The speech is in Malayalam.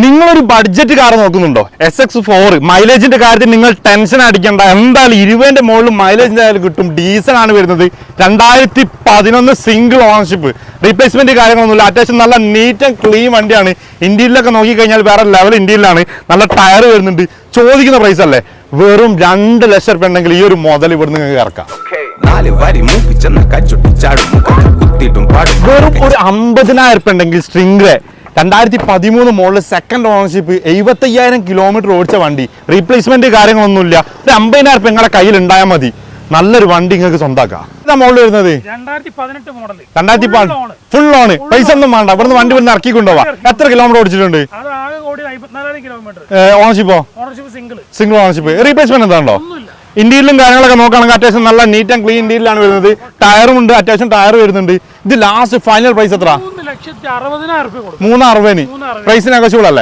നിങ്ങളൊരു ബഡ്ജറ്റ് കാർ നോക്കുന്നുണ്ടോ? SX4 മൈലേജിന്റെ കാര്യത്തിൽ നിങ്ങൾ ടെൻഷൻ അടിക്കേണ്ട. എന്തായാലും 20ന്റെ മുകളിൽ മൈലേജ് എന്തായാലും കിട്ടും. ഡീസൽ ആണ് വരുന്നത്. 2011 സിംഗിൾ ഓണർഷിപ്പ്, റീപ്ലേസ്മെന്റ് കാര്യങ്ങളൊന്നുമില്ല. അത്യാവശ്യം നല്ല നീറ്റ് ആൻഡ് ക്ലീൻ വണ്ടിയാണ്. ഇന്ത്യയിലൊക്കെ നോക്കിക്കഴിഞ്ഞാൽ വേറെ ലെവൽ ഇന്ത്യയിലാണ്. നല്ല ടയർ വരുന്നുണ്ട്. ചോദിക്കുന്ന പ്രൈസ് അല്ലേ, വെറും 2 ലക്ഷം രൂപ ഉണ്ടെങ്കിൽ ഈ ഒരു മോഡൽ ഇവിടുന്ന് നിങ്ങൾക്ക് ഇറക്കാം. വെറും ഒരു 50,000 രൂപ ഉണ്ടെങ്കിൽ സ്ട്രിംഗ്രേ 2013 മോഡൽ സെക്കൻഡ് ഓണർഷിപ്പ്, 75,000 കിലോമീറ്റർ ഓടിച്ച വണ്ടി, റീപ്ലേസ്മെന്റ് കാര്യങ്ങളൊന്നുമില്ല. ഒരു 50,000 രൂപ നിങ്ങളുടെ കയ്യിൽ ഉണ്ടായാൽ മതി. നല്ലൊരു വണ്ടി നിങ്ങൾക്ക് സ്വന്തമാക്കാം. ഇതാ മോഡൽ വരുന്നത് 2018 ഫുൾ ലോണ്. പൈസ ഒന്നും വേണ്ട, ഇവിടുന്ന് വണ്ടി ഇവിടുന്ന് ഇറക്കി കൊണ്ടുപോവാ. എത്ര കിലോമീറ്റർ ഓടിച്ചിട്ടുണ്ട്? ഓണർഷിപ്പോ സിംഗിൾ ഓണർഷിപ്പ്. റീപ്ലേസ്മെന്റ് എന്താണോ? ഇന്ത്യയിലും കാര്യങ്ങളൊക്കെ നോക്കുകയാണെങ്കിൽ അത്യാവശ്യം നല്ല നീറ്റ് ആൻഡ് ക്ലീൻ ഇന്ത്യയിലാണ് വരുന്നത്. ടയറും ഉണ്ട്, അത്യാവശ്യം ടയർ വരുന്നുണ്ട്. ഇത് ലാസ്റ്റ് ഫൈനൽ പ്രൈസ് എത്ര? 3,60,000 360,000. പ്രൈസിന് ആവശ്യമുള്ളല്ലേ?